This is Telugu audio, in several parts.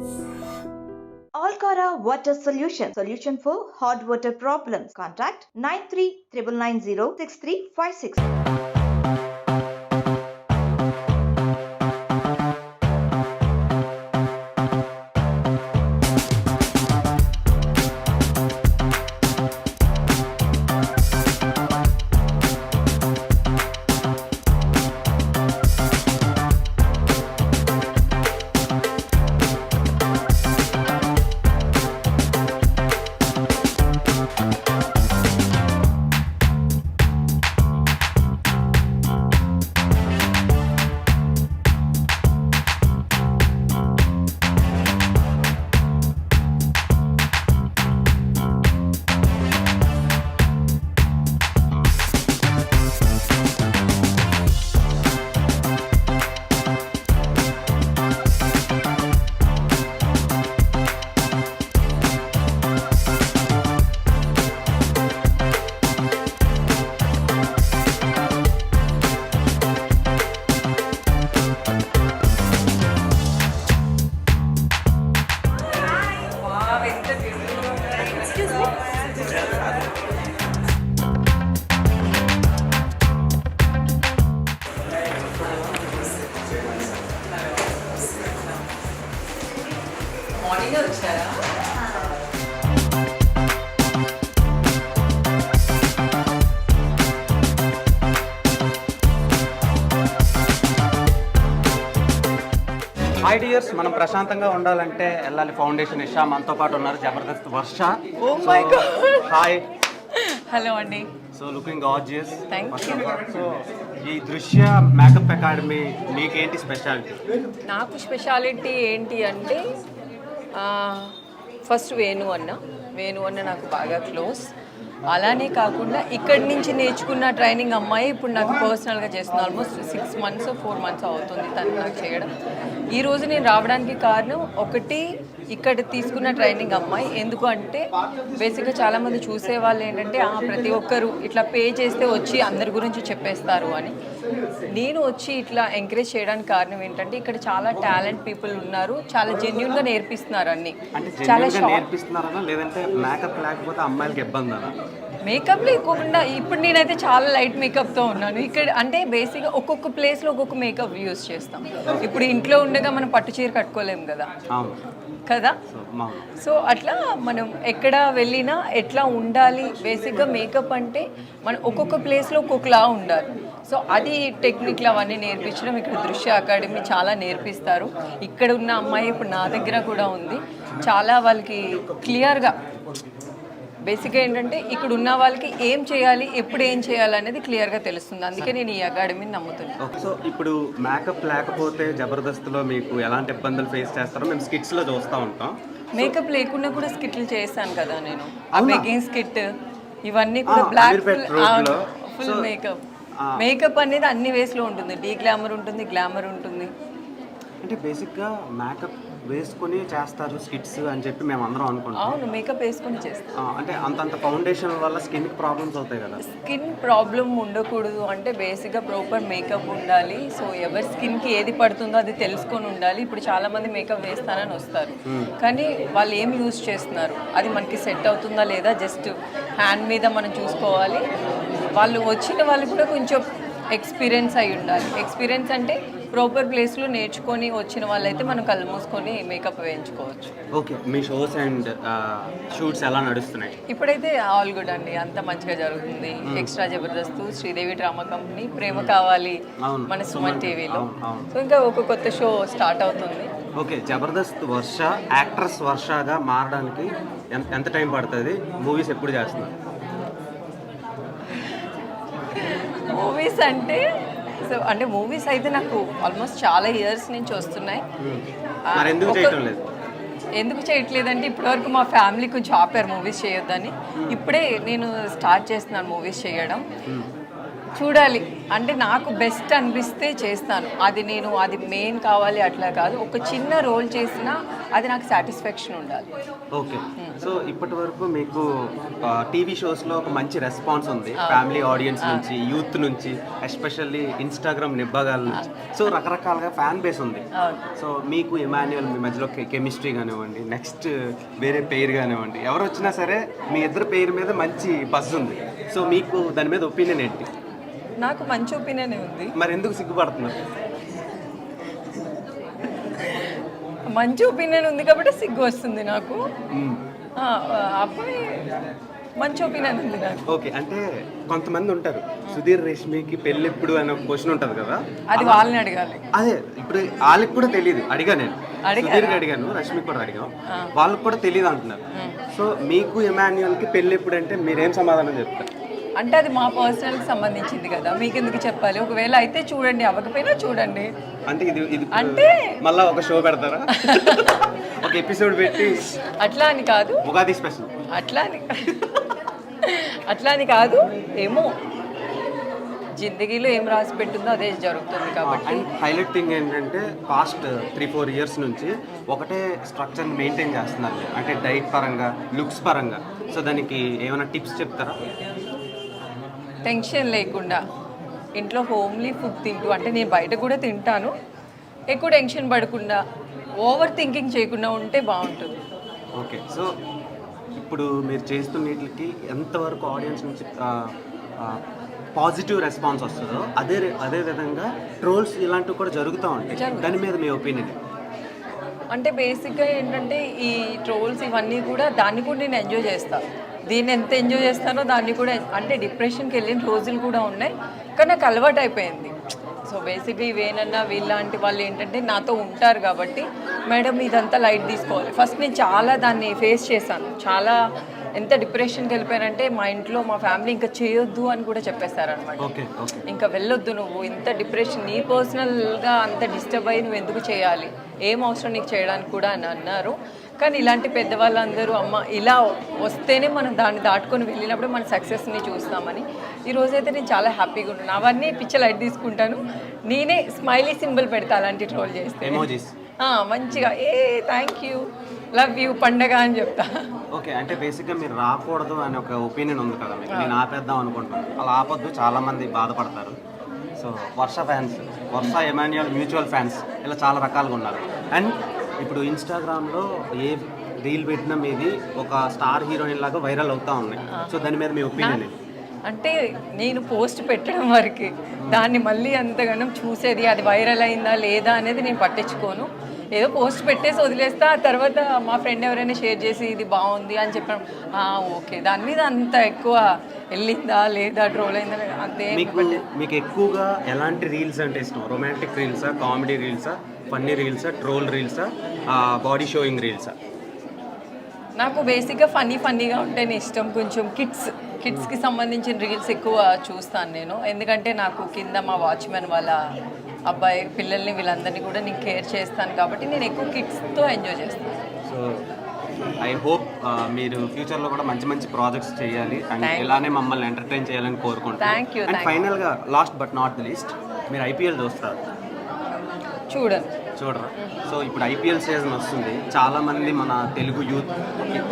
Alcara Water Solution. Solution for hot water problems. Contact 9399906356. Morning వచ్చారా? హాయ్ డియర్స్, మనం ప్రశాంతంగా ఉండాలంటే వెళ్ళాలి ఫౌండేషన్ ఇషా. మనతో పాటు ఉన్నారు Jabardasth Varsha. Oh my God. Hi. Hello అండి. So looking gorgeous. Thank you. So ఈ దృశ్య మేకప్ అకాడమీ మీకేంటి స్పెషాలిటీ? నాకు స్పెషాలిటీ ఏంటి అంటే ఫస్ట్ వేణు అన్న నాకు బాగా క్లోజ్. అలానే కాకుండా ఇక్కడి నుంచి నేర్చుకున్న ట్రైనింగ్ అమ్మాయి ఇప్పుడు నాకు పర్సనల్గా చేస్తుంది. ఆల్మోస్ట్ 6 months 4 months అవుతుంది తను నాకు చేయడం. ఈరోజు నేను రావడానికి కారణం ఒకటి, ఇక్కడ తీసుకున్న ట్రైనింగ్ అమ్మాయి. ఎందుకు అంటే బేసిక్గా చాలామంది చూసేవాళ్ళు ఏంటంటే ప్రతి ఒక్కరు ఇట్లా పే చేస్తే వచ్చి అందరి గురించి చెప్పేస్తారు అని. నేను వచ్చి ఇట్లా ఎంకరేజ్ చేయడానికి కారణం ఏంటంటే ఇక్కడ చాలా టాలెంట్ పీపుల్ ఉన్నారు, చాలా జెన్యున్గా నేర్పిస్తున్నారు అన్ని. చాలా నేర్పిస్తున్నారా లేదంటే మేకప్ లేకపోతే అమ్మాయిలకి ఇబ్బంది? మేకప్లో ఎక్కువకుండా ఇప్పుడు నేనైతే చాలా లైట్ మేకప్తో ఉన్నాను ఇక్కడ. అంటే బేసిక్గా ఒక్కొక్క ప్లేస్లో ఒక్కొక్క మేకప్ యూస్ చేస్తాం. ఇప్పుడు ఇంట్లో ఉండగా మనం పట్టు చీర కట్టుకోలేము కదా. సో అట్లా మనం ఎక్కడ వెళ్ళినా ఎట్లా ఉండాలి, బేసిక్గా మేకప్ అంటే మనం ఒక్కొక్క ప్లేస్లో ఒక్కొక్కలా ఉండాలి. సో అది టెక్నిక్లు అవన్నీ నేర్పించడం ఇక్కడ దృశ్య అకాడమీ చాలా నేర్పిస్తారు. ఇక్కడ ఉన్న అమ్మాయి ఇప్పుడు నా దగ్గర కూడా ఉంది. చాలా వాళ్ళకి క్లియర్గా బేసిక్గా ఏంటంటే ఇక్కడ ఉన్న వాళ్ళకి ఏం చేయాలి, ఎప్పుడు ఏం చేయాలి అనేది క్లియర్గా తెలుస్తుంది. అందుకే నేను ఈ అకాడమీని నమ్ముతున్నాను. సో ఇప్పుడు మేకప్ లేకపోతే జబర్దస్త్లో మీకు ఎలాంటి ఇబ్బందులు ఫేస్ చేస్తారో మేము స్కిట్స్లో చూస్తూ ఉంటాం. మేకప్ లేకుండా కూడా స్కిట్లు చేస్తాను కదా నేను. బెగ్గింగ్ స్కిట్ ఇవన్నీ కూడా బ్లాక్ ఫుల్ మేకప్. మేకప్ అనేది అన్ని వేస్లో ఉంటుంది. డీ గ్లామర్ ఉంటుంది, గ్లామర్ ఉంటుంది. అంటే బేసిక్గా మేకప్ వేసుకొని చేస్తారు స్కిట్స్ అని చెప్పి మేము అందరం అనుకుంటాం. అవును, మేకప్ వేసుకొని చేస్తాం. అంటే అంతంత ఫౌండేషన్ వల్ల స్కిన్కి ప్రాబ్లమ్స్ అవుతాయి కదా. స్కిన్ ప్రాబ్లం ఉండకూడదు అంటే బేసిక్గా ప్రాపర్ మేకప్ ఉండాలి. సో ఎవరి స్కిన్కి ఏది పడుతుందో అది తెలుసుకొని ఉండాలి. ఇప్పుడు చాలామంది మేకప్ వేస్తానని వస్తారు, కానీ వాళ్ళు ఏం యూజ్ చేస్తున్నారు, అది మనకి సెట్ అవుతుందా లేదా జస్ట్ హ్యాండ్ మీద మనం చూసుకోవాలి. వాళ్ళు వచ్చిన వాళ్ళు కూడా కొంచెం ఎక్స్పీరియన్స్ అయి ఉండాలి. ఎక్స్పీరియన్స్ అంటే ప్రాపర్ ప్లేస్లో నేర్చుకొని వచ్చిన వాళ్ళైతే మనం కళ్ళు మూసుకొని మేకప్ వేయించుకోవచ్చు. ఓకే, మీ షోస్ అండ్ షూట్స్ ఎలా నడుస్తున్నాయి? ఇప్పుడైతే ఆల్ గుడ్ అండి, అంత మంచిగా జరుగుతుంది. Extra Jabardasth, Sridevi drama company, Prema Kavali మన సుమన్ టీవీలో. సో ఇంకా ఒక కొత్త షో స్టార్ట్ అవుతుంది. ఓకే, జబర్దస్త్ వర్ష యాక్ట్రెస్ వర్షగా మారడానికి ఎంత టైం పడుతుంది? మూవీస్ ఎప్పుడు చేస్తున్నారు? మూవీస్ అంటే మూవీస్ అయితే నాకు ఆల్మోస్ట్ చాలా ఇయర్స్ నుంచి వస్తున్నాయి. ఎందుకు చేయట్లేదంటే ఇప్పటివరకు మా ఫ్యామిలీ కొంచెం ఆపారు మూవీస్ చేయొద్దని. ఇప్పుడే నేను స్టార్ట్ చేస్తున్నాను మూవీస్ చేయడం. చూడాలి, అంటే నాకు బెస్ట్ అనిపిస్తే చేస్తాను. అది మెయిన్ కావాలి అట్లా కాదు. ఒక చిన్న రోల్ చేసినా అది నాకు సాటిస్ఫాక్షన్ ఉండాలి. ఓకే, సో ఇప్పటి వరకు మీకు టీవీ షోస్లో ఒక మంచి రెస్పాన్స్ ఉంది ఫ్యామిలీ ఆడియన్స్ నుంచి, యూత్ నుంచి, ఎస్పెషల్లీ ఇన్స్టాగ్రామ్ నిబ్బగాల నుంచి. సో రకరకాలుగా ఫ్యాన్ బేస్ ఉంది. సో మీకు ఇమాన్యుయల్ మీ మధ్యలో కెమిస్ట్రీ కానివ్వండి, నెక్స్ట్ వేరే పేరు కానివ్వండి, ఎవరు వచ్చినా సరే మీ ఇద్దరు పేరు మీద మంచి బజ్ ఉంది. సో మీకు దాని మీద ఒపీనియన్ ఏంటి? నాకు మంచి ఒపీనియన్ ఉంది. మరి ఎందుకు సిగ్గుపడుతున్నారు? మంచి ఒపీనియన్ ఉంది కాబట్టి సిగ్గు వస్తుంది నాకు. అబ్బాయి మంచి ఒపీనియన్ ఉంది నాకు. ఓకే, అంటే కొంతమంది ఉంటారు సుధీర్ రేష్మికి పెళ్ళి ఎప్పుడు అనే ఒక క్వశ్చన్ ఉంటుంది కదా, అది వాళ్ళని అడగాలి. అదే ఇప్పుడు వాళ్ళకి కూడా తెలియదు. అడిగా నేను సుధీర్కి అడిగాను, రష్మికి కూడా అడిగాం, వాళ్ళకి కూడా తెలియదు అంటున్నారు. సో మీకు ఇమాన్యుయల్కి పెళ్ళి ఎప్పుడు అంటే మీరేం సమాధానం చెప్తారు? అంటే అది మా పర్సనల్కి సంబంధించింది కదా, మీకు ఎందుకు చెప్పాలి? ఒకవేళ అయితే చూడండి, అవ్వకపోయినా చూడండి. అంటే ఇది అంటే మళ్ళీ ఒక షో పెడతారా? ఒక ఎపిసోడ్ పెట్టి అట్లా అని కాదు, ఉగాది స్పెషల్ అట్లా అని కాదు, ఏమో జిందగీలో ఏం రాసి పెట్టిందో అదే జరుగుతుంది కాబట్టి. హైలైట్ థింగ్ ఏంటంటే పాస్ట్ 3-4 ఇయర్స్ నుంచి ఒకటే స్ట్రక్చర్ మెయింటైన్ చేస్తున్నారు, అంటే డైట్ పరంగా, లుక్స్ పరంగా. సో దానికి ఏమైనా టిప్స్ చెప్తారా? టెన్షన్ లేకుండా ఇంట్లో హోమ్లీ ఫుడ్ తింటూ, అంటే నేను బయట కూడా తింటాను, ఎక్కువ టెన్షన్ పడకుండా, ఓవర్ థింకింగ్ చేయకుండా ఉంటే బాగుంటుంది. ఓకే, సో ఇప్పుడు మీరు చేస్తున్న వీటికి ఎంతవరకు ఆడియన్స్ నుంచి పాజిటివ్ రెస్పాన్స్ వస్తుందో అదే విధంగా ట్రోల్స్ ఇలాంటివి కూడా జరుగుతూ ఉంటాయి, దాని మీద మీ ఒపీనియన్? అంటే బేసిక్గా ఏంటంటే ఈ ట్రోల్స్ ఇవన్నీ కూడా, దాన్ని కూడా నేను ఎంజాయ్ చేస్తాను. దీన్ని ఎంత ఎంజాయ్ చేస్తానో దాన్ని కూడా, అంటే డిప్రెషన్కి వెళ్ళిన రోజులు కూడా ఉన్నాయి, కానీ నాకు అలవాటు అయిపోయింది. సో బేసిక్గా ఇవేనన్నా వీళ్ళలాంటి వాళ్ళు ఏంటంటే నాతో ఉంటారు కాబట్టి, మేడం ఇదంతా లైట్ తీసుకోవాలి. ఫస్ట్ నేను చాలా దాన్ని ఫేస్ చేశాను, చాలా ఎంత డిప్రెషన్కి వెళ్ళిపోయానంటే మా ఇంట్లో మా ఫ్యామిలీ ఇంకా చేయొద్దు అని కూడా చెప్పేస్తారనమాట. ఇంకా వెళ్ళొద్దు, నువ్వు ఇంత డిప్రెషన్, నీ పర్సనల్గా అంత డిస్టర్బ్ అయ్యి నువ్వు ఎందుకు చేయాలి, ఏం అవసరం నీకు చేయడానికి కూడా అని అన్నారు. కానీ ఇలాంటి పెద్దవాళ్ళందరూ అమ్మ ఇలా వస్తేనే మనం దాన్ని దాటుకొని వెళ్ళినప్పుడు మన సక్సెస్ని చూస్తామని ఈరోజైతే నేను చాలా హ్యాపీగా ఉన్నాను. అవన్నీ పిచ్చ లైట్ తీసుకుంటాను, నేనే స్మైలీ సింబల్ పెడతా అలాంటి ట్రోల్ చేస్తే మంచిగా, థ్యాంక్ యూ, లవ్ యూ, పండగ అని చెప్తా. ఓకే, అంటే బేసిక్గా మీరు రాకూడదు అనే ఒక ఒపీనియన్ ఉంది కదా మీకు, నేను ఆపేద్దాం అనుకుంటున్నాను. అలా ఆపొద్దు, చాలామంది బాధపడతారు. సో వర్ష ఫ్యాన్స్, వర్ష ఇమాన్యుయల్ మ్యూచువల్ ఫ్యాన్స్ ఇలా చాలా రకాలుగా ఉన్నారు. అండ్ ఇప్పుడు ఇన్స్టాగ్రామ్లో ఏ రీల్ పెట్టినా మీది ఒక స్టార్ హీరోయిన్ లాగా వైరల్ అవుతూ ఉన్నాయి. సో దాని మీద మీ ఒపీనియన్? అంటే నేను పోస్ట్ పెట్టడం వరకు, దాన్ని మళ్ళీ అంతగానం చూసేది, అది వైరల్ అయిందా లేదా అనేది నేను పట్టించుకోను. ఏదో పోస్ట్ పెట్టేసి వదిలేస్తా, ఆ తర్వాత మా ఫ్రెండ్ ఎవరైనా షేర్ చేసి ఇది బాగుంది అని చెప్పడం, ఓకే, దాని మీద అంత ఎక్కువ వెళ్ళిందా లేదా, ట్రోల్ అయిందా అంతే. మీకు ఎక్కువగా ఎలాంటి రీల్స్ అంటే ఇష్టం? రొమాంటిక్ రీల్సా, కామెడీ రీల్సా, ఫన్నీ రీల్సా, ట్రోల్ రీల్సా, బాడీ షోయింగ్ రీల్సా? నాకు బేసిక్గా ఫన్నీగా ఉంటేనే ఇష్టం. కొంచెం కిడ్స్కి సంబంధించిన రీల్స్ ఎక్కువ చూస్తాను నేను, ఎందుకంటే నాకు కింద మా వాచ్మెన్ వాళ్ళ అబ్బాయి పిల్లల్ని వీళ్ళందరినీ కూడా నేను కేర్ చేస్తాను కాబట్టి నేను ఎక్కువ కిడ్స్తో ఎంజాయ్ చేస్తాను. సో ఐ హోప్ మీరు ఫ్యూచర్లో కూడా మంచి మంచి ప్రాజెక్ట్స్ చేయాలి అండ్ ఇలానే మమ్మల్ని ఎంటర్టైన్ చేయాలని కోరుకుంటున్నాను. Thank you. అండ్ ఫైనల్గా last but not the least, మీరు ఐపీఎల్ చూస్తారు? చూడరా? సో ఇప్పుడు ఐపీఎల్ సీజన్ వస్తుంది, చాలామంది మన తెలుగు యూత్,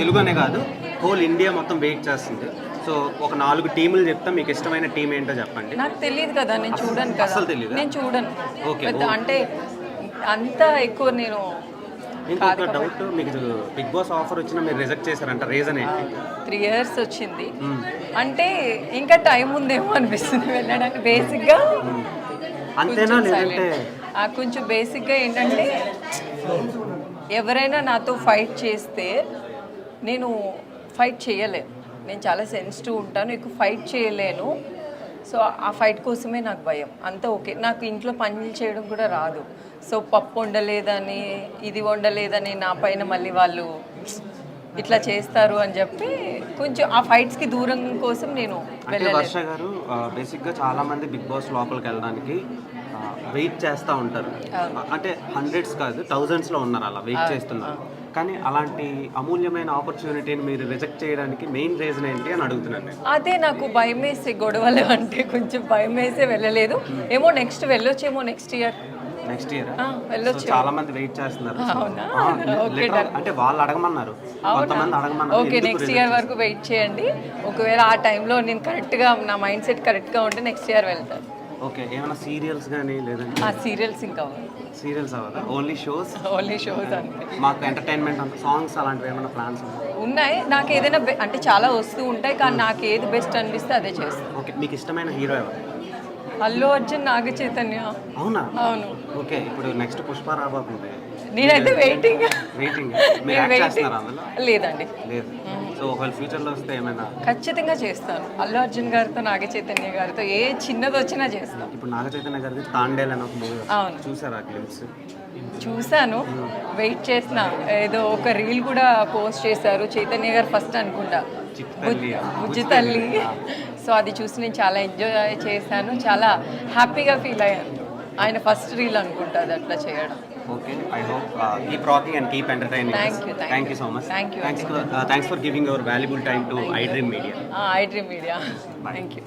తెలుగు అనే కాదు హోల్ ఇండియా మొత్తం వెయిట్ చేస్తుంది. సో ఒక 4 టీములు చెప్తా, మీకు ఇష్టమైన టీం ఏంటో చెప్పండి. నాకు తెలియదు కదా, నేను చూడను కదా. అసలు తెలియదు? నేను చూడను. ఓకే, అంటే అంత ఎక్కువ నేను. ఇంకొక డౌట్, మీకు బిగ్ బాస్ ఆఫర్ వచ్చినా మీరు రిజెక్ట్ చేశారంట, రీజన్ ఏంటి? 3 years వచ్చింది అంటే ఇంకా టైం ఉందేమో అనిపిస్తుంది వెళ్ళడానికి. బేసిక్గా అంతేనా? లేదంటే కొంచెం బేసిక్గా ఏంటంటే ఎవరైనా నాతో ఫైట్ చేస్తే నేను ఫైట్ చేయలేను, నేను చాలా సెన్సిటివ్ ఉంటాను, ఎక్కువ ఫైట్ చేయలేను. సో ఆ ఫైట్ కోసమే నాకు భయం, అంతా ఓకే. నాకు ఇంట్లో పనులు చేయడం కూడా రాదు. సో పప్పు వండలేదని, ఇది వండలేదని నా పైన మళ్ళీ వాళ్ళు ఇట్లా చేస్తారు అని చెప్పి కొంచెం ఆ ఫైట్స్కి దూరం కోసం నేను వెళ్ళలేదు. వర్ష గారు బేసిక్గా చాలామంది బిగ్ బాస్ లోపలికి వెళ్ళడానికి వెయిట్ చేస్తూ ఉంటారు, అంటే హండ్రెడ్స్ కాదు థౌజండ్స్లో ఉన్నారు అలా వెయిట్ చేస్తున్నారు. కానీ అలాంటి అమూల్యమైన ఆపర్చునిటీని మీరు రిజెక్ట్ చేయడానికి మెయిన్ రీజన్ ఏంటి అని అడుగుతున్నాను. అదే నాకు భయం వేసే, గొడవలు అంటే కొంచెం భయం వేసే వెళ్ళలేదు. ఏమో నెక్స్ట్ వెళ్ళొచ్చేమో నెక్స్ట్ ఇయర్. నెక్స్ట్ ఇయర్ వెళ్ళొచ్చు. చాలా మంది వెయిట్ చేస్తున్నారు. అవునా? ఆ, ఓకే, literal done. అంటే వాళ్ళు అడగమన్నారు, కొంతమంది అడగమన్నారు. ఓకే, ఎందుకు నెక్స్ట్ result ఇయర్ వరకు వెయిట్ చేయండి. ఒకవేళ ఆ టైంలో నేను కరెక్ట్గా నా మైండ్ సెట్ కరెక్ట్గా ఉంటే నెక్స్ట్ ఇయర్ వెళ్తాను. ఓకే, ఏమైనా సీరియల్స్ కానీ లేదంటే ఆ సీరియల్స్ ఇంకా సీరియల్స్ అవ్వదా, ఓన్లీ షోస్? ఓన్లీ షోస్ అంతే. మాకు ఎంటర్టైన్మెంట్ అంత సాంగ్స్ అలాంటివి ఏమైనా ప్లాన్స్ ఉన్నాయి? ఉన్నాయి. నాకు ఏదైనా అంటే చాలా వస్తూ ఉంటాయి, కానీ నాకు ఏది బెస్ట్ అనిపిస్తే అదే చేస్తాను. ఓకే, మీకు ఇష్టమైన హీరో ఎవరు? అల్లు అర్జున్, నాగ చైతన్య. అవునా? అవును. ఓకే, ఇప్పుడు నెక్స్ట్ పుష్ప రాబోతుంది. నేనైతే వెయిటింగ్. మీరు యాక్ట్ చేస్తున్నారా అందులో? లేదండి. లేదు. సో ఒకవేళ ఫ్యూచర్లో వస్తే ఏమైనా? ఖచ్చితంగా చేస్తాను. అల్లు అర్జున్ గారితో, నాగ చైతన్య గారితో ఏ చిన్నది వచ్చినా చేస్తాను. ఇప్పుడు నాగ చైతన్య గారిది తాండేల్ అని ఒక మూవీ అవును. చూసారా క్లిప్స్? చూశాను, వెయిట్ చేసిన. ఏదో ఒక రీల్ కూడా పోస్ట్ చేశారు, చైతన్య గారు ఫస్ట్ అనుకుంటా, బుజ్జి తల్లి. సో అది చూసి నేను చాలా ఎంజాయ్ చేశాను, చాలా హ్యాపీగా ఫీల్ అయ్యాను. ఆయన ఫస్ట్ రీల్ అనుకుంటా అది అట్లా చేయడం. Okay, I hope keep rocking and keep entertaining. Thank you so much. Thank you. Thanks for giving hour valuable time to I dream media. I dream media. Thank you.